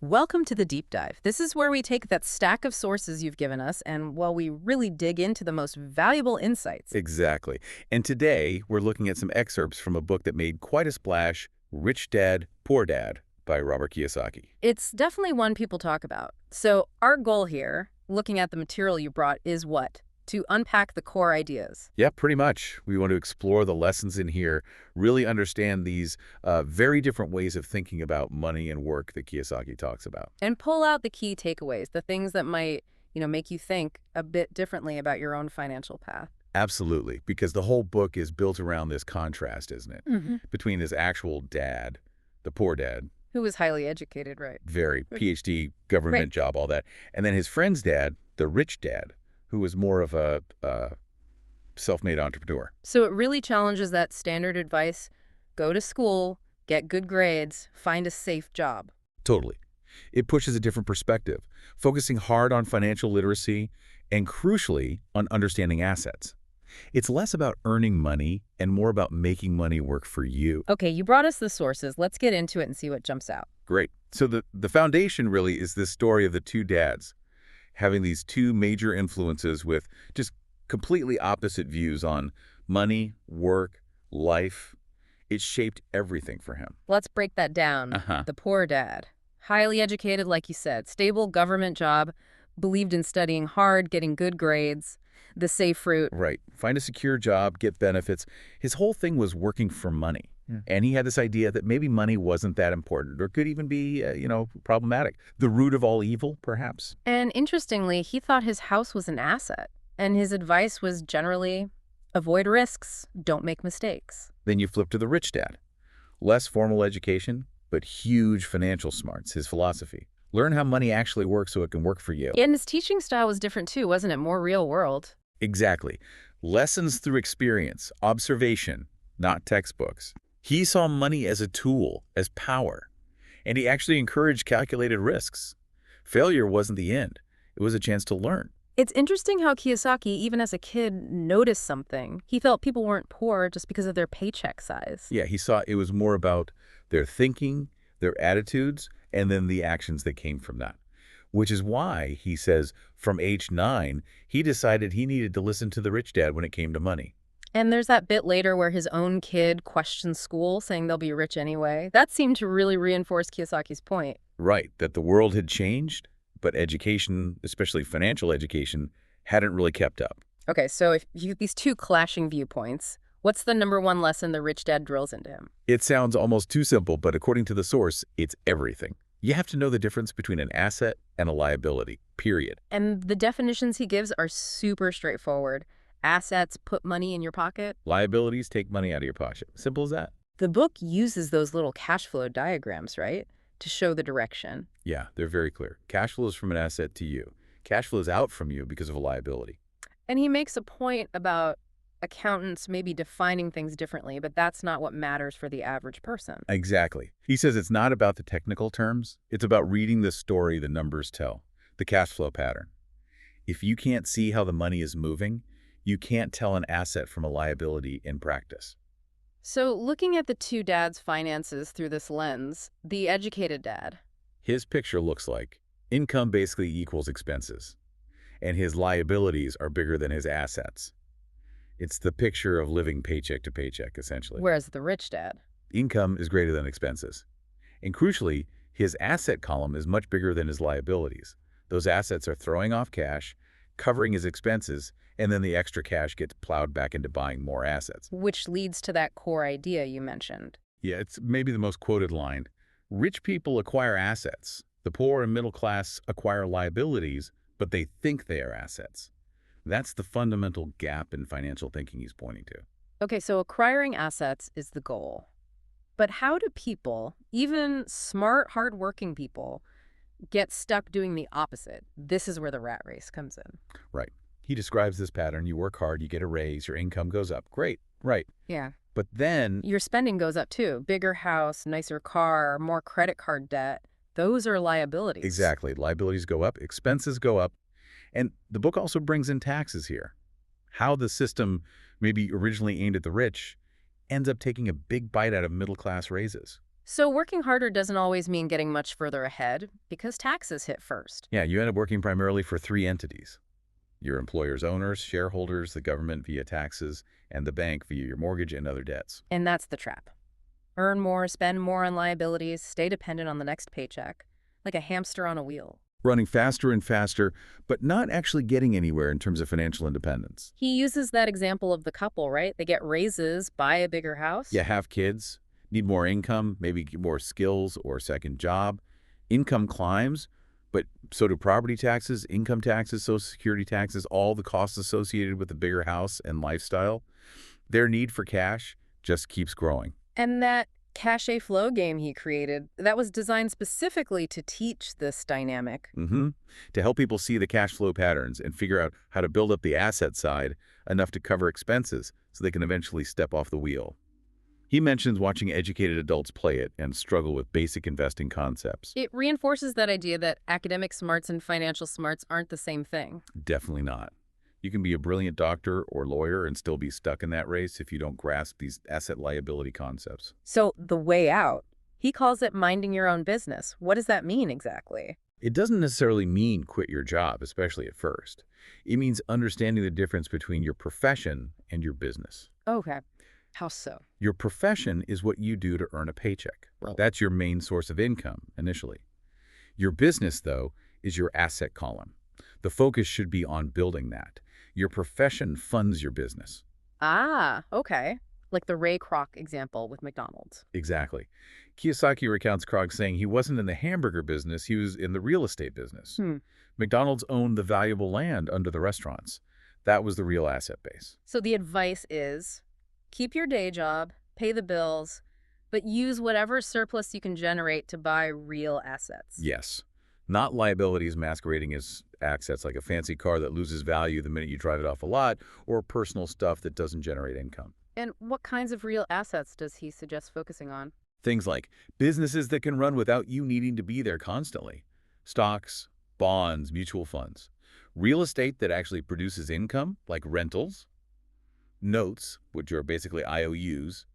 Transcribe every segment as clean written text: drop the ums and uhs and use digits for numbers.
Welcome to the deep dive. This is where we take that stack of sources you've given us and, well, we really dig into the most valuable insights. Exactly. And today, we're looking at some excerpts from a book that made quite a splash, Rich Dad, Poor Dad by Robert Kiyosaki. It's definitely one people talk about. So our goal here, looking at the material you brought, is what? To unpack the core ideas. Yeah, pretty much. We want to explore the lessons in here, really understand these very different ways of thinking about money and work that Kiyosaki talks about. And pull out the key takeaways, the things that might, make you think a bit differently about your own financial path. Absolutely, because the whole book is built around this contrast, isn't it? Between his actual dad, the poor dad, Who was highly educated, right? very PhD, government Right. job, all that, and then his friend's dad, the rich dad, who was more of a self-made entrepreneur. So it really challenges that standard advice: go to school, get good grades, find a safe job. Totally. It pushes a different perspective, focusing hard on financial literacy and, crucially, on understanding assets. It's less about earning money and more about making money work for you. Okay, you brought us the sources. Let's get into it and see what jumps out. Great. So the foundation really is this story of the two dads having these two major influences with just completely opposite views on money, work, life. It shaped everything for him. Let's break that down. Uh-huh. The poor dad. Highly educated, like you said, stable government job, believed in studying hard, getting good grades, the safe route. Right. Find a secure job, get benefits. His whole thing was working for money. Yeah. And he had this idea that maybe money wasn't that important or could even be, problematic. The root of all evil, perhaps. And interestingly, he thought his house was an asset. And his advice was generally avoid risks, don't make mistakes. Then you flip to the rich dad. Less formal education, but huge financial smarts, his philosophy. Learn how money actually works so it can work for you. And his teaching style was different too, wasn't it? More real world. Exactly. Lessons through experience, observation, not textbooks. He saw money as a tool, as power, and he actually encouraged calculated risks. Failure wasn't the end. It was a chance to learn. It's interesting how Kiyosaki, even as a kid, noticed something. He felt people weren't poor just because of their paycheck size. Yeah, he saw it was more about their thinking, their attitudes, and then the actions that came from that. Which is why, he says, from age 9, he decided he needed to listen to the rich dad when it came to money. And there's that bit later where his own kid questions school, saying they'll be rich anyway. That seemed to really reinforce Kiyosaki's point. Right, that the world had changed, but education, especially financial education, hadn't really kept up. Okay, so if you these two clashing viewpoints, what's the number one lesson the rich dad drills into him? It sounds almost too simple, but according to the source, it's everything. You have to know the difference between an asset and a liability, period. And the definitions he gives are super straightforward. Assets put money in your pocket. Liabilities take money out of your pocket. Simple as that. The book uses those little cash flow diagrams, right, to show the direction. Yeah, they're very clear. Cash flows from an asset to you. Cash flows out from you because of a liability. And he makes a point about accountants maybe defining things differently, but that's not what matters for the average person. Exactly. He says it's not about the technical terms. It's about reading the story the numbers tell, the cash flow pattern. If you can't see how the money is moving, you can't tell an asset from a liability in practice. So looking at the two dads' finances through this lens, the educated dad, His picture looks like income basically equals expenses, and his liabilities are bigger than his assets. It's the picture of living paycheck to paycheck, essentially. whereas the rich dad, Income is greater than expenses. And crucially, his asset column is much bigger than his liabilities. Those assets are throwing off cash, covering his expenses, and then the extra cash gets plowed back into buying more assets. which leads to that core idea you mentioned. Yeah, it's maybe the most quoted line. Rich people acquire assets. The poor and middle class acquire liabilities, but they think they are assets. That's the fundamental gap in financial thinking he's pointing to. Okay, so acquiring assets is the goal. But how do people, even smart, hardworking people, get stuck doing the opposite? This is where the rat race comes in. Right. He describes this pattern. You work hard, you get a raise, your income goes up. Great. Right. Yeah. But then, Your spending goes up too. Bigger house, nicer car, more credit card debt. Those are liabilities. exactly, liabilities go up, expenses go up. And the book also brings in taxes here. How the system, maybe originally aimed at the rich, ends up taking a big bite out of middle-class raises. So working harder doesn't always mean getting much further ahead because taxes hit first. Yeah, you end up working primarily for three entities: your employer's owners, shareholders, the government via taxes, and the bank via your mortgage and other debts. And that's the trap. Earn more, spend more on liabilities, stay dependent on the next paycheck, like a hamster on a wheel. Running faster and faster, but not actually getting anywhere in terms of financial independence. He uses that example of the couple, right? They get raises, buy a bigger house. You have kids, need more income, maybe get more skills or a second job. Income climbs, but so do property taxes, income taxes, Social Security taxes, all the costs associated with the bigger house and lifestyle. Their need for cash just keeps growing. And that cash flow game he created, that was designed specifically to teach this dynamic. To help people see the cash flow patterns and figure out how to build up the asset side enough to cover expenses so they can eventually step off the wheel. He mentions watching educated adults play it and struggle with basic investing concepts. It reinforces that idea that academic smarts and financial smarts aren't the same thing. Definitely not. You can be a brilliant doctor or lawyer and still be stuck in that race if you don't grasp these asset liability concepts. So the way out, he calls it minding your own business. What does that mean exactly? It doesn't necessarily mean quit your job, especially at first. It means understanding the difference between your profession and your business. Okay. How so? Your profession is what you do to earn a paycheck. Right. That's your main source of income initially. Your business, though, is your asset column. The focus should be on building that. Your profession funds your business. Ah, okay. Like the Ray Kroc example with McDonald's. Exactly. Kiyosaki recounts Kroc saying he wasn't in the hamburger business, he was in the real estate business. McDonald's owned the valuable land under the restaurants. That was the real asset base. So the advice is keep your day job, pay the bills, but use whatever surplus you can generate to buy real assets. Yes. Not liabilities masquerading as assets like a fancy car that loses value the minute you drive it off a lot, or personal stuff that doesn't generate income. And what kinds of real assets does he suggest focusing on? Things like businesses that can run without you needing to be there constantly. Stocks, bonds, mutual funds. Real estate that actually produces income, like rentals. Notes, which are basically IOUs.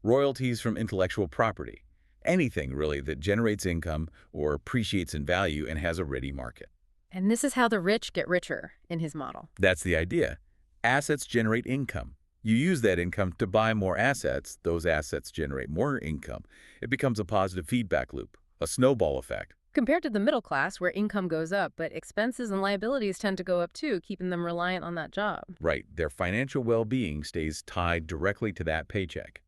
Royalties from intellectual property. Anything, really, that generates income or appreciates in value and has a ready market. And this is how the rich get richer in his model. That's the idea. Assets generate income. You use that income to buy more assets. Those assets generate more income. It becomes a positive feedback loop, a snowball effect. Compared to the middle class, where income goes up, but expenses and liabilities tend to go up too, keeping them reliant on that job. Right. Their financial well-being stays tied directly to that paycheck.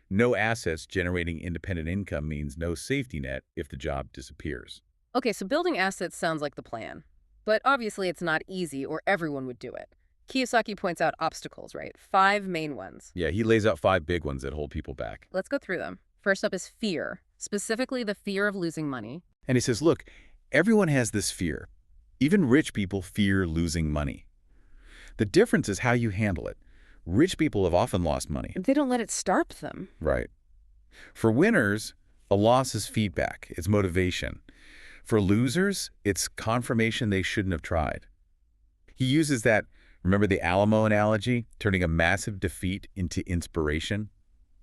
No assets generating independent income means no safety net if the job disappears. Okay, so building assets sounds like the plan. But obviously it's not easy or everyone would do it. Kiyosaki points out obstacles, right? 5 main ones. Yeah, he lays out 5 big ones that hold people back. Let's go through them. First up is fear, specifically the fear of losing money. And he says, look, everyone has this fear. Even rich people fear losing money. The difference is how you handle it. Rich people have often lost money. They don't let it starve them. Right. For winners, a loss is feedback. It's motivation. For losers, it's confirmation they shouldn't have tried. He uses that, remember the Alamo analogy, turning a massive defeat into inspiration?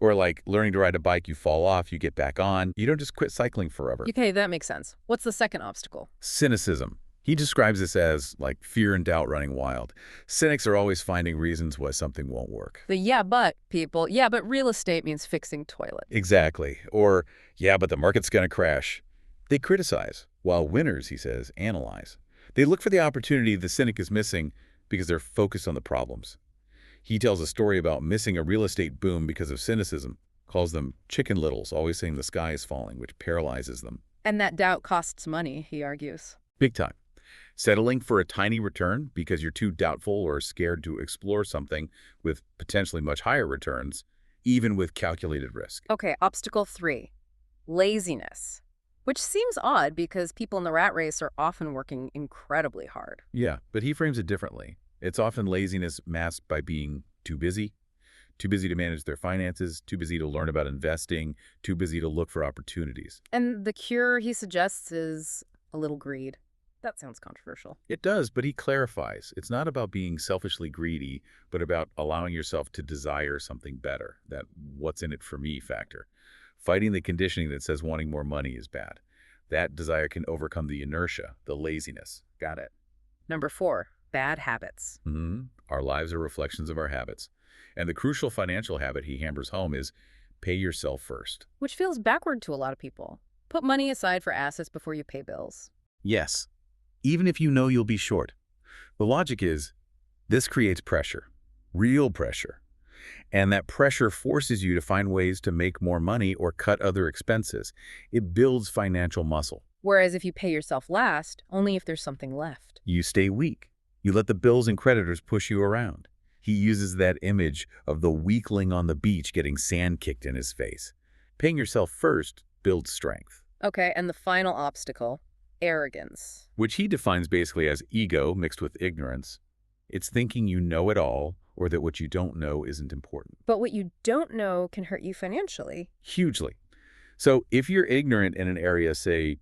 Or like learning to ride a bike, you fall off, you get back on. You don't just quit cycling forever. Okay, that makes sense. What's the second obstacle? Cynicism. He describes this as like fear and doubt running wild. Cynics are always finding reasons why something won't work. The yeah, but people. Yeah, but real estate means fixing toilets. Exactly. Or, yeah, but the market's going to crash. They criticize, while winners, he says, analyze. They look for the opportunity the cynic is missing because they're focused on the problems. He tells a story about missing a real estate boom because of cynicism, calls them chicken littles, always saying the sky is falling, which paralyzes them. And that doubt costs money, he argues. Big time. Settling for a tiny return because you're too doubtful or scared to explore something with potentially much higher returns, even with calculated risk. Okay, obstacle 3, laziness, which seems odd because people in the rat race are often working incredibly hard. Yeah, but he frames it differently. It's often laziness masked by being too busy to manage their finances, too busy to learn about investing, too busy to look for opportunities. And the cure he suggests is a little greed. That sounds controversial. It does, but he clarifies. It's not about being selfishly greedy, but about allowing yourself to desire something better, that what's in it for me factor. fighting the conditioning that says wanting more money is bad. That desire can overcome the inertia, the laziness. Got it. Number 4, bad habits. Our lives are reflections of our habits. And the crucial financial habit he hammers home is pay yourself first. Which feels backward to a lot of people. Put money aside for assets before you pay bills. Yes, even if you know you'll be short. The logic is this creates pressure, real pressure. And that pressure forces you to find ways to make more money or cut other expenses. It builds financial muscle. Whereas if you pay yourself last, only if there's something left. You stay weak. You let the bills and creditors push you around. He uses that image of the weakling on the beach getting sand kicked in his face. Paying yourself first builds strength. Okay, and the final obstacle, arrogance. Which he defines basically as ego mixed with ignorance. It's thinking you know it all or that what you don't know isn't important. But what you don't know can hurt you financially. Hugely. So if you're ignorant in an area, say,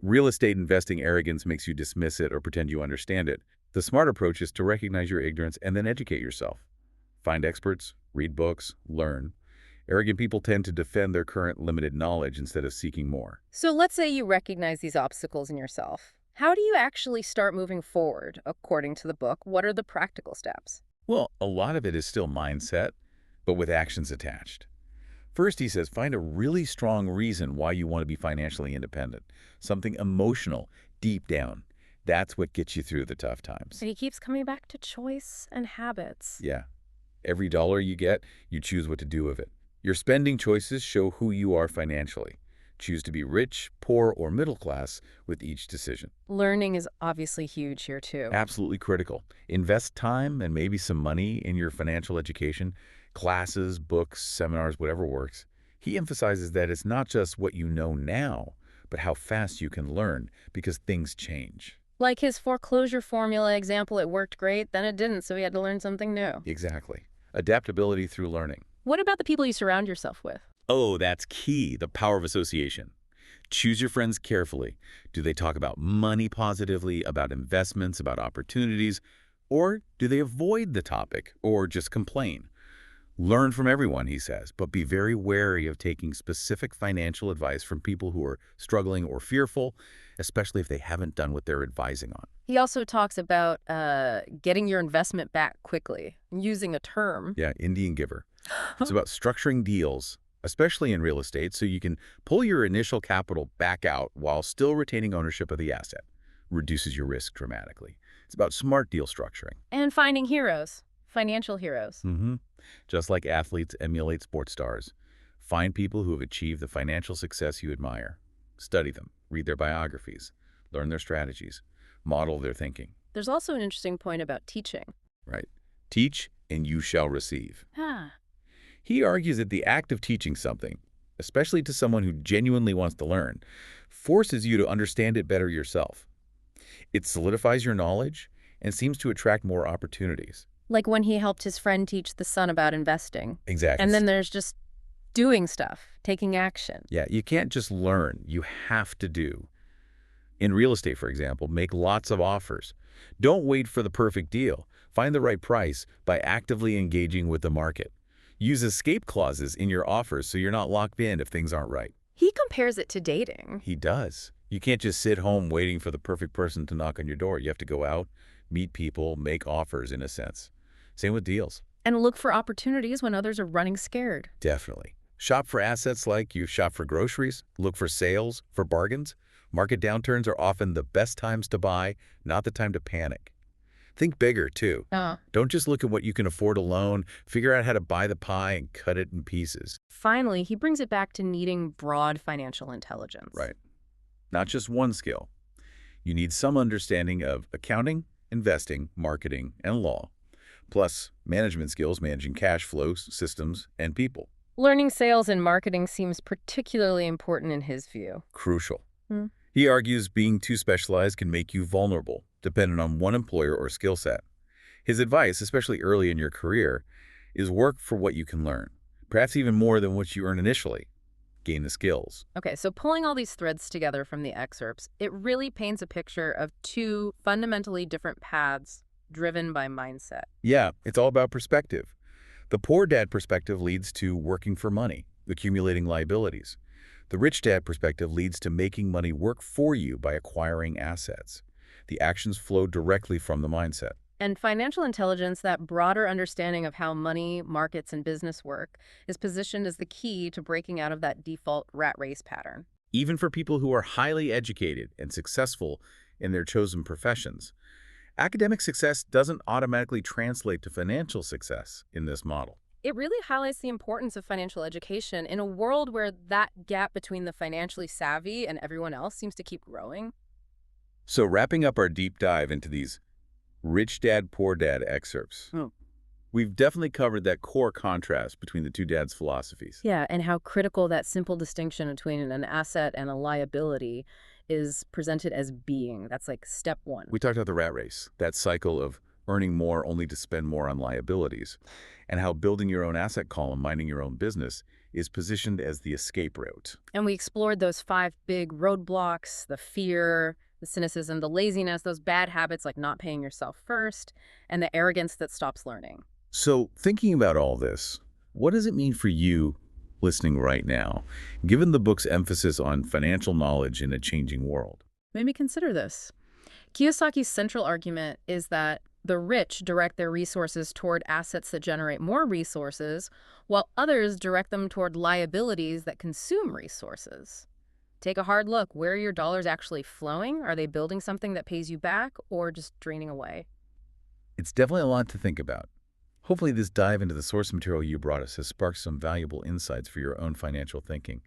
real estate investing, arrogance makes you dismiss it or pretend you understand it. The smart approach is to recognize your ignorance and then educate yourself. Find experts, read books, learn. Arrogant people tend to defend their current limited knowledge instead of seeking more. So let's say you recognize these obstacles in yourself. How do you actually start moving forward? According to the book, what are the practical steps? Well, a lot of it is still mindset, but with actions attached. First, he says, find a really strong reason why you want to be financially independent. Something emotional, deep down. That's what gets you through the tough times. And he keeps coming back to choice and habits. Yeah. Every dollar you get, you choose what to do with it. Your spending choices show who you are financially. Choose to be rich, poor, or middle class with each decision. Learning is obviously huge here too. Absolutely critical. Invest time and maybe some money in your financial education, classes, books, seminars, whatever works. He emphasizes that it's not just what you know now, but how fast you can learn because things change. Like his foreclosure formula example, it worked great, then it didn't, so he had to learn something new. Exactly. Adaptability through learning. What about the people you surround yourself with? Oh, that's key, the power of association. Choose your friends carefully. Do they talk about money positively, about investments, about opportunities, or do they avoid the topic or just complain? Learn from everyone, he says, but be very wary of taking specific financial advice from people who are struggling or fearful, especially if they haven't done what they're advising on. He also talks about getting your investment back quickly, using a term. Yeah, Indian giver. It's about structuring deals, especially in real estate, so you can pull your initial capital back out while still retaining ownership of the asset. Reduces your risk dramatically. It's about smart deal structuring. And finding heroes, financial heroes. Just like athletes emulate sports stars. Find people who have achieved the financial success you admire. Study them, read their biographies, learn their strategies, model their thinking. There's also an interesting point about teaching. Right. Teach and you shall receive. Ah. He argues that the act of teaching something, especially to someone who genuinely wants to learn, forces you to understand it better yourself. It solidifies your knowledge and seems to attract more opportunities. Like when he helped his friend teach the son about investing. Exactly. And then there's just doing stuff, taking action. Yeah, you can't just learn. You have to do. In real estate, for example, make lots of offers. Don't wait for the perfect deal. Find the right price by actively engaging with the market. Use escape clauses in your offers so you're not locked in if things aren't right. He compares it to dating. He does. You can't just sit home waiting for the perfect person to knock on your door. You have to go out, meet people, make offers in a sense. Same with deals. And look for opportunities when others are running scared. Definitely. Shop for assets like you shop for groceries. Look for sales, for bargains. Market downturns are often the best times to buy, not the time to panic. Think bigger, too. Don't just look at what you can afford alone. Figure out how to buy the pie and cut it in pieces. Finally, he brings it back to needing broad financial intelligence. Right. Not just one skill. You need some understanding of accounting, investing, marketing, and law, plus management skills managing cash flows, systems, and people. Learning sales and marketing seems particularly important in his view. Crucial. He argues being too specialized can make you vulnerable, dependent on one employer or skill set. His advice, especially early in your career, is work for what you can learn, perhaps even more than what you earn initially. Gain the skills. Okay, so pulling all these threads together from the excerpts, it really paints a picture of two fundamentally different paths driven by mindset. Yeah, it's all about perspective. The poor dad perspective leads to working for money, accumulating liabilities. The rich dad perspective leads to making money work for you by acquiring assets. The actions flow directly from the mindset. And financial intelligence, that broader understanding of how money, markets, and business work, is positioned as the key to breaking out of that default rat race pattern. Even for people who are highly educated and successful in their chosen professions, academic success doesn't automatically translate to financial success in this model. It really highlights the importance of financial education in a world where that gap between the financially savvy and everyone else seems to keep growing. So wrapping up our deep dive into these Rich Dad, Poor Dad excerpts, we've definitely covered that core contrast between the two dads' philosophies. Yeah, and how critical that simple distinction between an asset and a liability is presented as being. That's like step one. We talked about the rat race, that cycle of earning more only to spend more on liabilities, and how building your own asset column, minding your own business, is positioned as the escape route. And we explored those 5 big roadblocks: the fear, the cynicism, the laziness, those bad habits like not paying yourself first, and the arrogance that stops learning. So thinking about all this, what does it mean for you listening right now, given the book's emphasis on financial knowledge in a changing world? Maybe consider this. Kiyosaki's central argument is that the rich direct their resources toward assets that generate more resources, while others direct them toward liabilities that consume resources. Take a hard look. Where are your dollars actually flowing? Are they building something that pays you back or just draining away? It's definitely a lot to think about. Hopefully this dive into the source material you brought us has sparked some valuable insights for your own financial thinking.